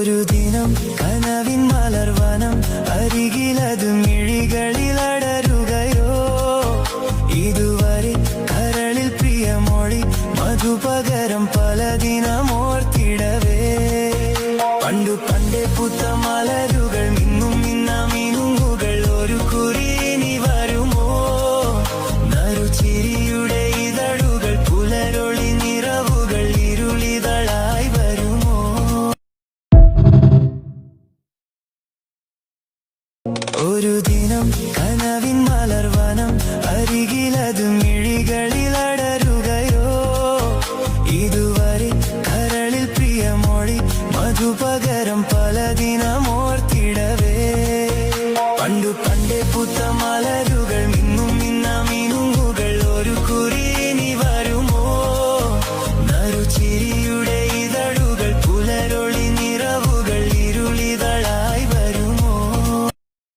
ഒരു ദിനം കനവിൻ മലർവനം അരികിലത് മിഴികളിലടരുകയോ ഇതുവരെ കരളിൽ പ്രിയമൊഴി മധുപകരം പല ദിനമോർത്തിടവേ പണ്ടു പണ്ടേ പുത്ത മലരുകൾ മിന്നും മിന്നുകൾ ഒരു കുറിനി വരുമോ നറുചിരിയുടെ ഇതളുകൾ പുലരൊളി നിറവുകൾ ഇരുളിതളായി വരുമോ ഒരു ദിനം കനവിൻ മലർവനം അരികിലത് മിഴികളിലടരുകയോ ഇതുവരെ കരളിൽ പ്രിയമൊഴി മധുപകരം പല ദിനം